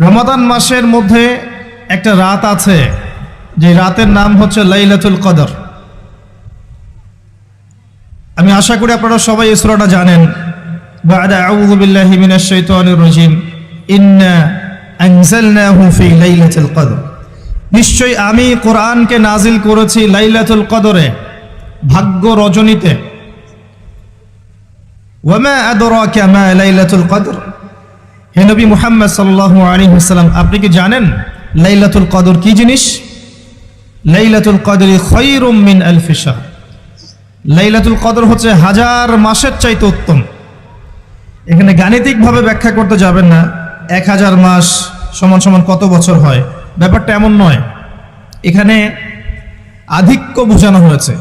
রমাদান মাসের মধ্যে একটা রাত আছে, যে রাতের নাম হচ্ছে লাইলাতুল কদর। আমি আশা করি আপনারা সবাই এই সূরাটা জানেন। বা'দা আউযু বিল্লাহি মিনাশ শাইতানির রাজীম, ইন্না আনজালনাহু ফি লাইলাতুল কদর। নিশ্চয়ই আমি কোরআনকে নাজিল করেছি লাইলাতুল কদরে, ভাগ্য রজনীতে। ওয়া মা আদরাকা মা লাইলাতুল কদর। হে নবী মুহাম্মদ সাল্লাল্লাহু আলাইহি ওয়াসাল্লাম, আপনি কি জানেন লাইলাতুল কদর কি জিনিস? লাইলাতুল কদরি খায়রুম মিন আলফি শাহর। লাইলাতুল কদর হচ্ছে হাজার মাসের চাইতে উত্তম। এখানে গাণিতিকভাবে ব্যাখ্যা করতে যাবেন না, 1000 মাস সমান সমান কত বছর হয়, ব্যাপারটা এমন নয়। এখানে আধিক্য বোঝানো হয়েছে।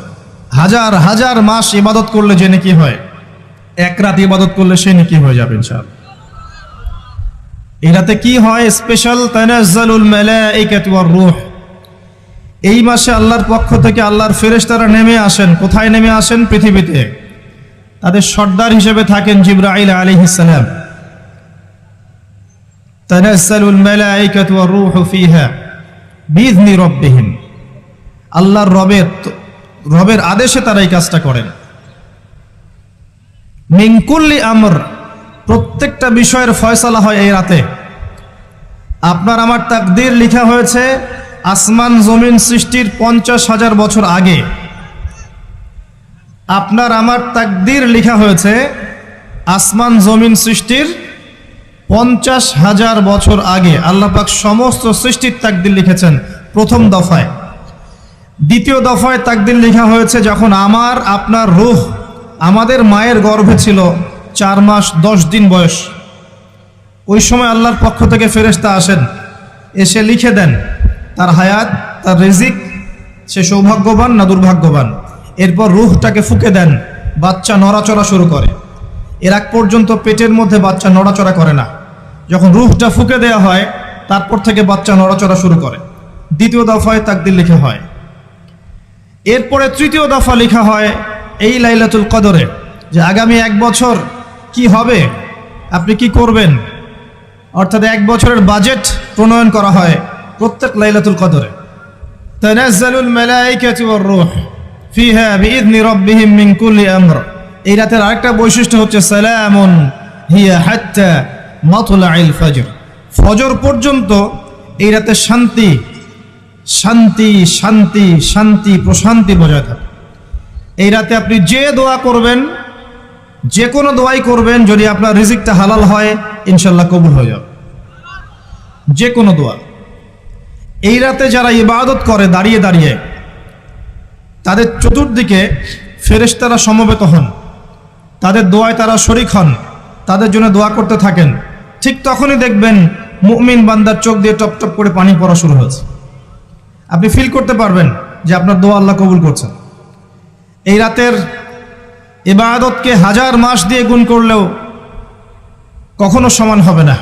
হাজার হাজার মাস ইবাদত করলে যে নেকি হয়, এক রাত ইবাদত করলে সে নেকি হয়ে যাবে ইনশাআল্লাহ। এই রাতে কি হয়? স্পেশাল তানাজ্জালুল মালাইকাতু ওয়ার রূহ। এই মাসে আল্লাহর পক্ষ থেকে আল্লাহর ফেরেশতারা নেমে আসেন। কোথায় নেমে আসেন? পৃথিবীতে। তাদের সর্দার হিসেবে থাকেন জিবরাইল আলাইহিস সালাম। তানাজ্জালুল মালাইকাতু ওয়ার রূহু ফিহা বিইذনি রাব্বিহিম। আল্লাহর রবের আদেশে তারা এই কাজটা করেন। মিন কুল্লি আমর, প্রত্যেকটা বিষয়ের ফয়সালা হয় এই রাতে। আপনার আমার তাকদীর লেখা হয়েছে আসমান জমিন সৃষ্টির 50,000 বছর আগে। আপনার আমার তাকদীর লেখা হয়েছে আসমান জমিন সৃষ্টির 50,000 বছর আগে। আল্লাহ পাক সমস্ত সৃষ্টির তাকদীর লিখেছেন প্রথম দফায়। দ্বিতীয় দফায় তাকদীর লেখা হয়েছে যখন আমার আপনার রূহ আমাদের মায়ের গর্ভে ছিল 4 মাস 10 দিন বয়স। ওই সময় আল্লাহর পক্ষ থেকে ফেরেশতা আসেন, এসে লিখে দেন তার হায়াত, তার রিজিক, সে সৌভাগ্যবান না দুর্ভাগ্যবান। এরপর রূহটাকে ফুঁকে দেন, বাচ্চা নড়াচড়া শুরু করে। এর আগ পর্যন্ত পেটের মধ্যে বাচ্চা নড়াচড়া করে না। যখন রূহটা ফুঁকে দেওয়া হয়, তারপর থেকে বাচ্চা নড়াচড়া শুরু করে। দ্বিতীয় দফায় তাকদীর লেখা হয়। এরপরে তৃতীয় দফা লেখা হয় এই লাইলাতুল কদরে, যে আগামী 1 বছর কি হবে, আপনি কি করবেন। অর্থাৎ 1 বছরের বাজেট প্রণয়ন করা হয় প্রত্যেক লাইলাতুল কদরে। তানাজ্জালুল মালাইকাতু ওয়ার রূহ ফিহা বিইذনি রাব্বিহিম মিন কুল্লি আমর। এই রাতের আরেকটা বৈশিষ্ট্য হচ্ছে সালামুন হিয়া হাত্তা মাতলাইল ফজর। ফজর পর্যন্ত এই রাতে শান্তি শান্তি শান্তি শান্তি প্রশান্তি বজায় থাকে। এই রাতে আপনি যে দোয়া করবেন, যে কোনো দোয়াই করবেন, যদি আপনার রিজিকটা হালাল হয় ইনশাল্লাহ কবুল হয়ে যাবে। যে কোনো দোয়া। এই রাতে যারা ইবাদত করে দাঁড়িয়ে দাঁড়িয়ে, তাদের চতুর্দিকে ফেরেশতারা সমবেত হন, তাদের দোয়ায় তারা শরীক হন, তাদের জন্য দোয়া করতে থাকেন। ঠিক তখনই দেখবেন মুমিন বান্দার চোখ দিয়ে টপ টপ করে পানি পড়া শুরু হয়েছে। আপনি ফিল করতে পারবেন যে আপনার দোয়া আল্লাহ কবুল করছেন। এই রাতের ইবাদতকে 1000 মাস দিয়ে গুণ করলেও কখনো সমান হবে না।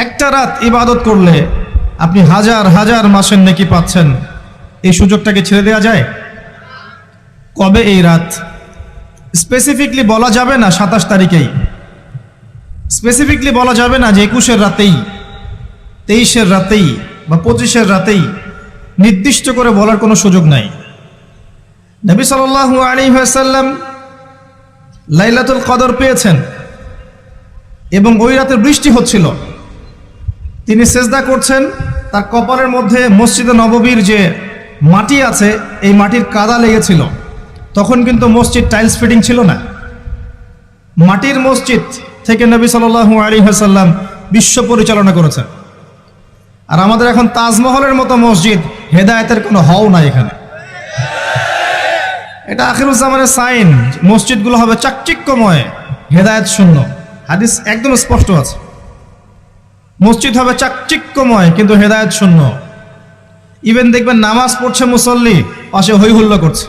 একটা রাত ইবাদত করলে আপনি হাজার হাজার মাসের নেকি পাচ্ছেন। এই সুযোগটাকে ছেড়ে দেওয়া যায়? কবে এই রাত স্পেসিফিকলি বলা যাবে না, 27 তারিখেই স্পেসিফিকলি বলা যাবে না যে 21-এর রাতেই, 23-এর রাতেই বা 25-এর রাতেই, নির্দিষ্ট করে বলার কোনো সুযোগ নাই। নবী সাল্লাল্লাহু আলাইহি ওয়াসাল্লাম লাইলাতুল কদর পেয়েছেন এবং ওই রাতে বৃষ্টি হচ্ছিল। তিনি সেজদা করছেন, তার কপালের মধ্যে মসজিদে নববীর যে মাটি আছে এই মাটির কাদা লেগেছিল। তখন কিন্তু মসজিদ টাইলস ফিটিং ছিল না, মাটির মসজিদ থেকে নবী সাল্লাল্লাহু আলাইহি ওয়াসাল্লাম বিশ্ব পরিচালনা করেছেন। আর আমাদের এখন তাজমহলের মতো মসজিদ, হেদায়েতের কোনো হও নাই এখানে। এটা আখিরুজ্জামানের সাইন, মসজিদগুলো হবে চাকচিক্যময়, হেদায়েত শূন্য। হাদিস একদম স্পষ্ট আছে, মসজিদ হবে চাকচিক্যময় কিন্তু হেদায়েত শূন্য। ইভেন দেখবেন নামাজ পড়ছে মুসল্লি, পাশে হই হুল্লা করছে।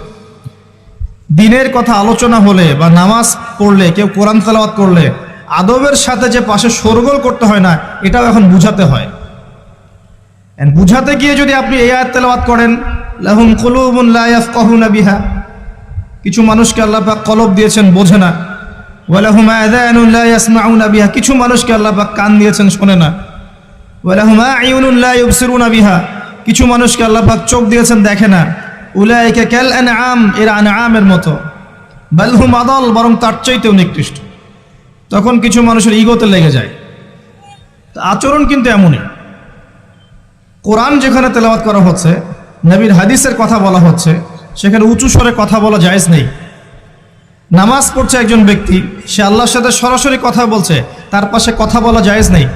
দিনের কথা আলোচনা হলে বা নামাজ পড়লে, কেউ কোরআন তেলাওয়াত করলে আদবের সাথে যে পাশে শোরগোল করতে হয় না, এটাও এখন বুঝাতে হয়। বুঝাতে গিয়ে যদি আপনি এই আয়াত তেলাওয়াত করেন, লাহুম কুলুবুন লা ইয়াফকাহুনা বিহা, কিছু মানুষকে আল্লাহ পাক কলব দিয়েছেন, বোঝে না। ওয়ালাহুম আযানুন লা ইয়াসমাউনা বিহা, কিছু মানুষকে আল্লাহ পাক কান দিয়েছেন, শোনে না। ওয়ালাহুম আ'য়ুনুন লা ইউবসিরুনা বিহা, কিছু মানুষকে আল্লাহ পাক চোখ দিয়েছেন দেখে না। উলাইকা কাল আনআম, এরা আনআমের মতো। বাল হুম আদাল, বরং তার চাইতেও নিকৃষ্ট। তখন কিছু মানুষের ইগোতে লেগে যায়। আচরণ কিন্তু এমনই। কোরআন যেখানে তেলাওয়াত করা হচ্ছে, নবীর হাদিসের কথা বলা হচ্ছে, সেখানে উঁচু স্বরে কথা বলা জায়েজ নেই। নামাজ পড়ছে একজন ব্যক্তি, সে আল্লাহর সাথে সরাসরি কথা বলছে, তার পাশে কথা বলা জায়েজ নেই।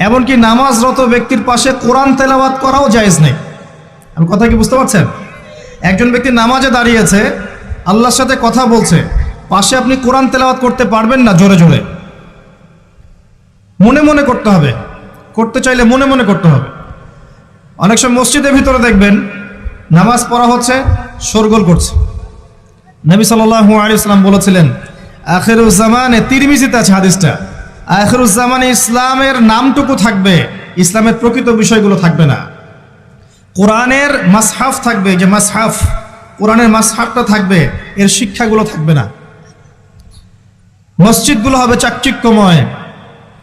এমনকি নামাজরত ব্যক্তির পাশে কোরআন তেলাওয়াত করাও জায়েজ নেই। আমি কথা কি বুঝতে পারছেন? একজন ব্যক্তি নামাজে দাঁড়িয়েছে, আল্লাহর সাথে কথা বলছে, পাশে আপনি কোরআন তেলাওয়াত করতে পারবেন না জোরে জোরে। মনে মনে করতে হবে, করতে চাইলে মনে মনে করতে হবে। অনেক সময় মসজিদের ভিতরে দেখবেন নামাজ পড়া হচ্ছে, শোরগোল করছে। নবী সাল্লাল্লাহু আলাইহি ওয়াসাল্লাম বলেছিলেন, আখিরুজ জামানে, তিরমিজিতে আছে হাদিসটা, আখিরুজ জামানে ইসলামের নামটুকু থাকবে, ইসলামের প্রকৃত বিষয়গুলো থাকবে না। কোরআনের মাসহাফ থাকবে, যে মাসহাফ, কোরআনের মাসহাফটা থাকবে, এর শিক্ষাগুলো থাকবে না। মসজিদগুলো হবে চাকচিক্যময়,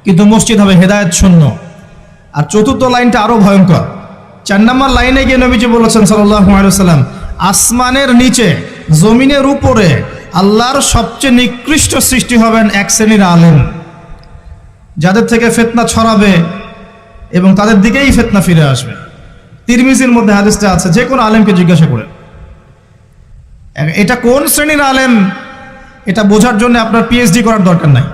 কিন্তু মসজিদ হবে হেদায়েত শূন্য। আর চতুর্থ লাইনটা আরো ভয়ঙ্কর। 4 নম্বর লাইনে গিয়ে নবীজি বলেছেন সাল্লাল্লাহু আলাইহি ওয়াসাল্লাম, আসমানের নিচে জমিনের উপরে আল্লাহর সবচেয়ে নিকৃষ্ট সৃষ্টি হবেন এক শ্রেণীর আলেম, যাদের থেকে ফিতনা ছড়াবে এবং তাদের দিকেই ফিতনা ফিরে আসবে। তিরমিজির মধ্যে হাদিসটা আছে, যে কোনো আলেমকে জিজ্ঞাসা করে এটা কোন শ্রেণীর আলেম, এটা বোঝার জন্য আপনার পিএইচডি করার দরকার নাই।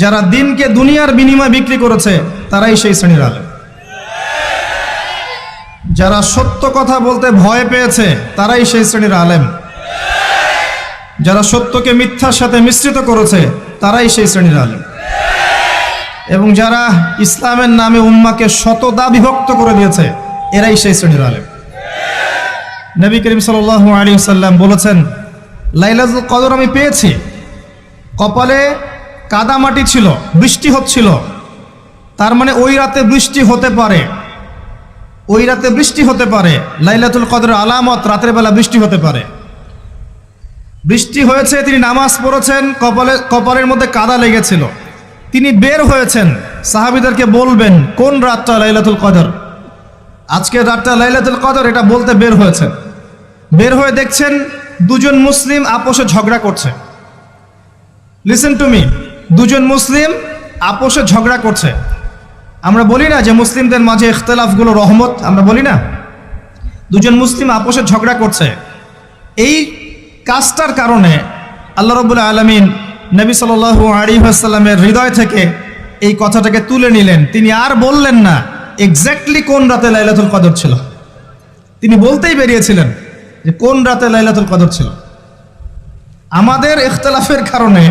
যারা দিনকে দুনিয়ার বিনিময়ে বিক্রি করেছে, তারাই সেই শ্রেণীর আলেম। যারা সত্য কথা বলতে ভয় পেয়েছে, তারাই সেই শ্রেণীর আলেম। যারা সত্যকে মিথ্যার সাথে মিশ্রিত করেছে, তারাই সেই শ্রেণীর আলেম। এবং যারা ইসলামের নামে উম্মাকে শতদা বিভক্ত করে দিয়েছে, এরাই সেই শ্রেণীর আলেম। নবী করিম সাল্লাল্লাহু আলাইহি ওয়াসাল্লাম বলেছেন, লাইলাতুল কদর আমি পেয়েছি, কপালে কাদামাটি ছিল, বৃষ্টি হচ্ছিল, তার মানে ওই রাতে বৃষ্টি হতে পারে, ওই রাতে বৃষ্টি হতে পারে। লাইলাতুল কদরের আলামত, রাতের বেলা বৃষ্টি হতে পারে। বৃষ্টি হয়েছে, তিনি নামাজ পড়েছেন, কপালের মধ্যে কাদা লেগেছিল, তিনি বের হয়েছেন, সাহাবীদেরকে বলবেন কোন রাতটা লাইলাতুল কদর, আজকের রাতটা লাইলাতুল কদর, এটা বলতে বের হয়েছেন। বের হয়ে দেখছেন দুজন মুসলিম আপোষে ঝগড়া করছে। লিসেন টু মি, দুজন মুসলিম আপোষে ঝগড়া করছে। আমরা বলি না যে মুসলিমদের মাঝে ইখতিলাফগুলো রহমত, আমরা বলি না? দুজন মুসলিম আপোষে ঝগড়া করছে। এই কাজটার কারণে আল্লাহ রাব্বুল আলামিন নবী সাল্লাল্লাহু আলাইহি ওয়াসাল্লামের হৃদয় থেকে এই কথাটাকে তুলে নিলেন। তিনি আর বললেন না এক্স্যাক্টলি কোন রাতে লাইলাতুল কদর ছিল, তিনি বলতেই বেরিয়েছিলেন যে কোন রাতে লাইলাতুল কদর ছিল। আমাদের ইখতিলাফের কারণে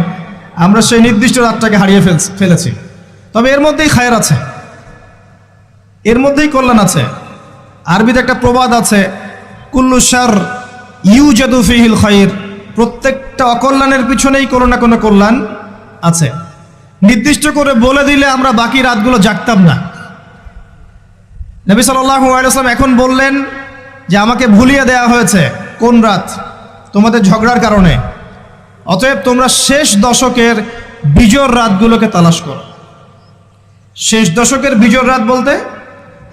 আমরা সেই নির্দিষ্ট রাতটাকে হারিয়ে ফেলেছি। তবে এর মধ্যেই খায়ের আছে, এর মধ্যেই কল্যাণ আছে। আরবিতে একটা প্রবাদ আছে, কুল্লু শার ইউজাদু ফিহিল খায়র, প্রত্যেকটা অকল্যাণের পিছনেই কোনো না কোনো কল্যাণ আছে। নির্দিষ্ট করে বলে দিলে আমরা বাকি রাতগুলো জাগতাম না। নবী সাল্লাল্লাহু আলাইহি ওয়াসাল্লাম এখন বললেন যে আমাকে ভুলিয়ে দেওয়া হয়েছে কোন রাত, তোমাদের ঝগড়ার কারণে। অতএব তোমরা শেষ দশকের বিজোড় রাতগুলোকে তালাশ করো। শেষ দশকের বিজোড় রাত বলতে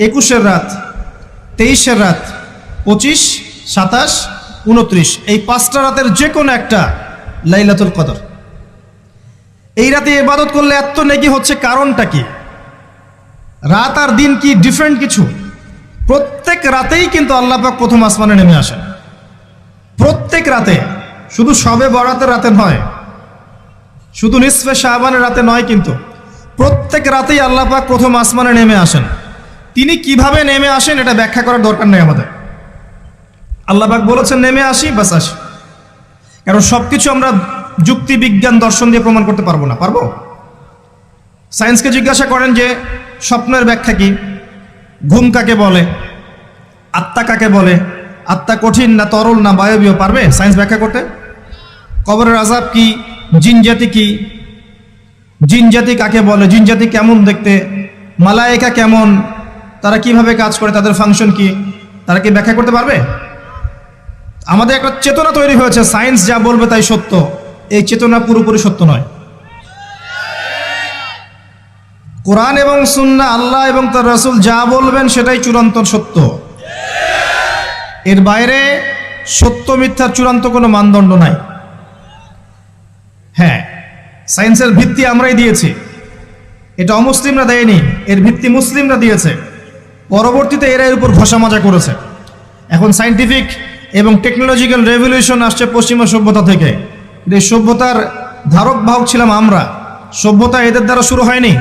21-এর রাত, 23-এর রাত, 25, 27, 29, এই 5টা রাতের যে কোনো একটা লাইলাতুল কদর। এই রাতে ইবাদত করলে এত নেকি হচ্ছে, কারণটা কি? রাত আর দিন কি ডিফারেন্ট কিছু? প্রত্যেক রাতেই কিন্তু আল্লাহ পাক প্রথম আসমানে নেমে আসেন, প্রত্যেক রাতে, শুধু শবে বরাতের রাতে নয়, শুধু নিসফে শাবানের রাতে নয়, কিন্তু প্রত্যেক রাতেই আল্লাহ পাক প্রথম আসমানে নেমে আসেন। তিনি কিভাবে নেমে আসেন এটা ব্যাখ্যা করার দরকার নেই আমাদের। আল্লাহ পাক বলেছেন নেমে আসি, বাস আসি। কারণ সবকিছু আমরা যুক্তি, বিজ্ঞান, দর্শন দিয়ে প্রমাণ করতে পারবো না। পারবো? সায়েন্সকে জিজ্ঞাসা করেন যে স্বপ্নের ব্যাখ্যা কি, ঘুম কাকে বলে, আত্মা কাকে বলে, আত্মা কঠিন না তরল না বায়বীয়, পারবে সায়েন্স ব্যাখ্যা করতে? কবরের আযাব কি, জিন জাতি কি, জিন জাতি কাকে বলে, জিন জাতি কেমন দেখতে, মালায়েকা কেমন, তারা কিভাবে কাজ করে, তাদের ফাংশন কি, তারা কি ব্যাখ্যা করতে পারবে? আমাদের একটা চেতনা তৈরি হয়েছে, সায়েন্স যা বলবে তাই সত্য। এই চেতনা পুরোপুরি সত্য নয়। কোরআন এবং সুন্নাহ, আল্লাহ এবং তার রাসূল যা বলবেন সেটাই চূড়ান্ত সত্য। এর বাইরে সত্য মিথ্যার চূড়ান্ত কোনো মানদণ্ড নাই। হ্যাঁ, সায়েন্সের ভিত্তি আমরাই দিয়েছি, এটা অমুসলিমরা দেয়নি, এর ভিত্তি মুসলিমরা দিয়েছে। পরবর্তীতে এরা এর উপর ঘষা মাজা করেছে। এখন সায়েন্টিফিক এবং টেকনোলজিক্যাল রেভলিউশন আসছে পশ্চিমা সভ্যতা থেকে। এই সভ্যতার ধারক বাহক ছিলাম আমরা। সভ্যতা এদের দ্বারা শুরু হয়নি,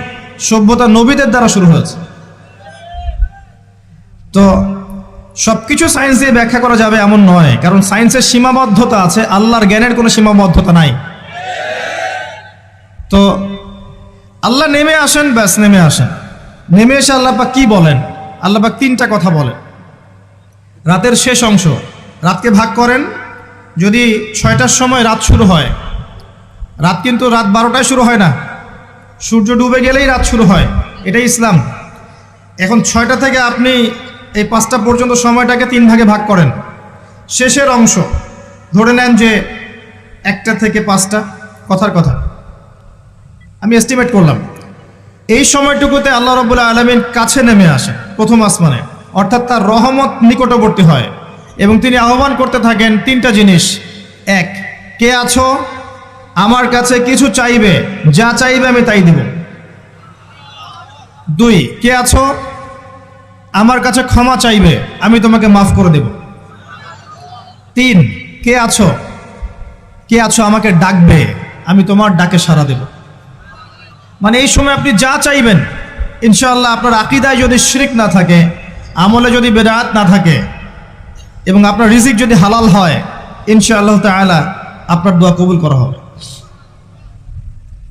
সভ্যতা নবীদের দ্বারা শুরু হয়েছে। তো সবকিছু সায়েন্স দিয়ে ব্যাখ্যা করা যাবে এমন নয়, কারণ সায়েন্সের সীমাবদ্ধতা আছে, আল্লাহর জ্ঞানের কোনো সীমাবদ্ধতা নাই। তো আল্লাহ নেমে আসেন, ব্যাস নেমে আসেন। নেমে এসে আল্লাহ পাক কি বলেন? আল্লাহ পাক তিনটা কথা বলেন। রাতের শেষ অংশ, রাতকে ভাগ করেন। যদি 6টার সময় রাত শুরু হয়, রাত কিন্তু রাত 12টায় শুরু হয় না, সূর্য ডুবে গেলেই রাত শুরু হয়, এটাই ইসলাম। এখন 6টা থেকে আপনি এই 5টা পর্যন্ত সময়টাকে 3 ভাগে ভাগ করেন। শেষের অংশ ধরে নেন যে 1টা থেকে 5টা, কথার কথা আমি এস্টিমেট করলাম। এই সময়টুকুতে আল্লাহ রাব্বুল আলামিন কাছে নেমে আসেন প্রথম আসমানে, অর্থাৎ তার রহমত নিকটবর্তী হয় এবং তিনি আহ্বান করতে থাকেন 3টা জিনিস। 1, কে আছো? আমার কাছে কিছু চাইবে, যা চাইবে আমি তাই দিব। 2, কে আছো? আমার কাছে ক্ষমা চাইবে, আমি তোমাকে মাফ করে দেব। 3, কে আছো? কে আছো আমাকে ডাকবে, আমি তোমার ডাকে সাড়া দেব। মানে এই সময় আপনি যা চাইবেন ইনশাআল্লাহ, আপনার আকীদায় যদি শিরক না থাকে, আমলে যদি বেদাত না থাকে এবং আপনার রিজিক যদি হালাল হয়, ইনশাআল্লাহ তাআলা আপনার দোয়া কবুল করা হবে।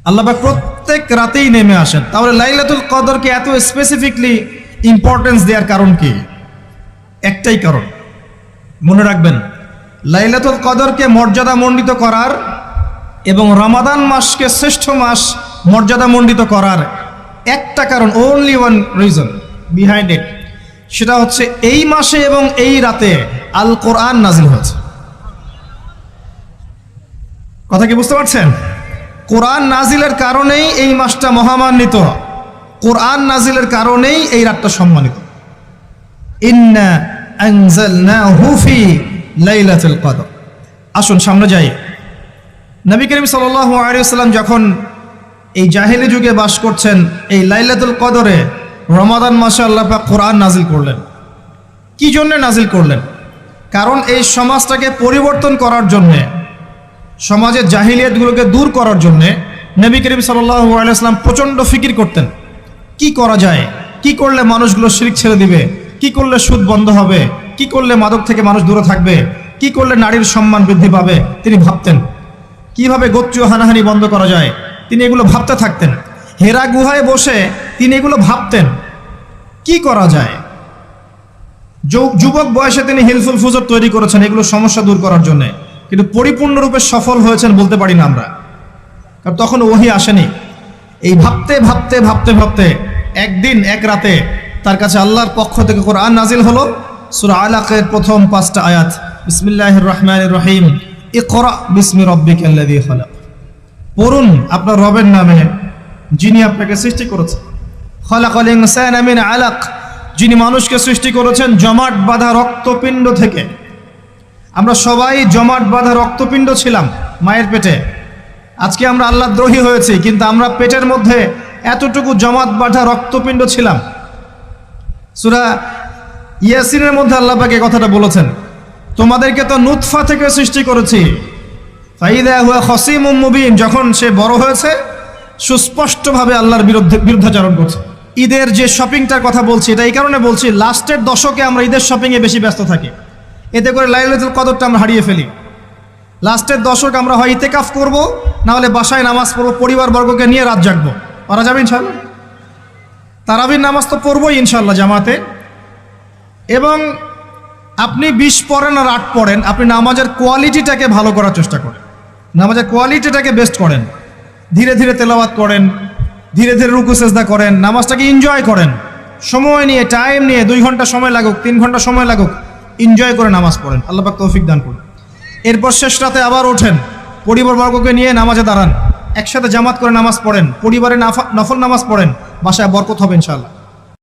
আল্লাহ পাক প্রত্যেক রাতেই নেমে আসেন। তাহলে লাইলাতুল কদরকে এত স্পেসিফিকলি ইম্পর্টেন্স দেওয়ার কারণ কি? একটাই কারণ, মনে রাখবেন, লাইলাতুল কদরকে মর্যাদামণ্ডিত করার এবং রমাদান মাসকে শ্রেষ্ঠ মাস মর্যাদামণ্ডিত করার একটা কারণ, only one reason behind it, সেটা হচ্ছে এই মাসে এবং এই রাতে আল কোরআন নাজিল হয়েছে। কথা কি বুঝতে পারছেন? কোরআন নাজিলের কারণেই এই মাসটা মহামান্বিত, কোরআন নাজিলের কারণেই এই রাতটা সম্মানিত। ইন্না আনজালনাহু ফি লাইলাতুল কদর। আসুন সামনে যাই। নবী করিম সাল্লাল্লাহু আলাইহি ওয়াসাল্লাম যখন এই জাহেলি যুগে বাস করছেন, এই লাইলাতুল কদরে রমাদান মাসে আল্লাহ পাক কোরআন নাজিল করলেন। কি জন্য নাজিল করলেন? কারণ এই সমাজটাকে পরিবর্তন করার জন্যে, সমাজের জাহিলিয়াতগুলোকে দূর করার জন্যে নবী করিম সাল্লাল্লাহু আলাইহি ওয়াসাল্লাম প্রচণ্ড ফিকির করতেন। কি করা যায়, কি করলে মানুষগুলো শিরক ছেড়ে দিবে, কি করলে সুদ বন্ধ হবে, কি করলে মাদক থেকে মানুষ দূরে থাকবে, কি করলে নারীর সম্মান বৃদ্ধি পাবে। তিনি ভাবতেন কিভাবে গোত্রীয় হানাহানি বন্ধ করা যায়, তিনি এগুলো ভাবতে থাকতেন। হেরা গুহায় বসে তিনি এগুলো ভাবতেন কি করা যায়। যুবক বয়সে তিনি হিলফুল ফুজর তৈরি করেছেন এগুলো সমস্যা দূর করার জন্য, কিন্তু পরিপূর্ণরূপে সফল হয়েছেন বলতে পারি না আমরা, কারণ তখন ওহী আসেনি। এই ভাবতে ভাবতে ভাবতে ভাবতে একদিন এক রাতে তার কাছে আল্লাহর পক্ষ থেকে কোরআন নাজিল হলো। সূরা আলাকের প্রথম 5টা আয়াত, বিসমিল্লাহির রহমানির রহিম, ইকরা বিসমি রাব্বিকাল্লাযী খালাক। পড়ুন আপনার রবের নামে যিনি আপনাকে সৃষ্টি করেছেন। খালাকাল ইনসানা মিন আলাক, যিনি মানুষকে সৃষ্টি করেছেন জমাট বাঁধা রক্তপিণ্ড থেকে। আমরা সবাই জমাট বাঁধা রক্তপিণ্ড ছিলাম মায়ের পেটে। আজকে আমরা আল্লাহ দ্রোহী হয়েছি, কিন্তু আমরা পেটের মধ্যে এতটুকু জমাট বাঁধা রক্তপিণ্ড ছিলাম। সূরা ইয়াসিনের মধ্যে আল্লাহ পাক এই কথাটা বলেছেন, তোমাদেরকে তো নুতফা থেকে সৃষ্টি করেছি, ফাইদা হুয়া খসিমুম মুবিন, যখন সে বড় হয়েছে সুস্পষ্টভাবে আল্লাহর বিরুদ্ধাচরণ করছে। ঈদের যে শপিংটার কথা বলছি, এটা এই কারণে বলছি, লাস্টের দশকে আমরা ঈদের শপিংয়ে বেশি ব্যস্ত থাকি, এতে করে লাইলাতুল কদরটা আমরা হারিয়ে ফেলি। লাস্টের দশক আমরা হয় ইতেকাফ করব, না হলে বাসায় নামাজ পড়বো, পরিবারবর্গকে নিয়ে রাত জাগবো। পারা যাবে ইনশাআল্লাহ? তারাবির নামাজ তো পড়বোই ইনশাআল্লাহ জামাতে। এবং আপনি 20 পড়েন আর 8 পড়েন, আপনি নামাজের কোয়ালিটিটাকে ভালো করার চেষ্টা করেন, নামাজের কোয়ালিটিটাকে বেস্ট করেন, ধীরে ধীরে তেলাওয়াত করেন, ধীরে ধীরে রুকু সেজদা করেন, নামাজটাকে এনজয় করেন, সময় নিয়ে, টাইম নিয়ে, 2 ঘন্টা সময় লাগুক, 3 ঘন্টা সময় লাগুক, এনজয় করে নামাজ পড়েন। আল্লাহ পাক তৌফিক দান করুন। এরপর শেষ রাতে আবার ওঠেন, পরিবারবর্গকে নিয়ে নামাজে দাঁড়ান, একসাথে জামাত করে নামাজ পড়েন, পরিবারে নফল নামাজ পড়েন, বাসায় বরকত হবে ইনশাআল্লাহ।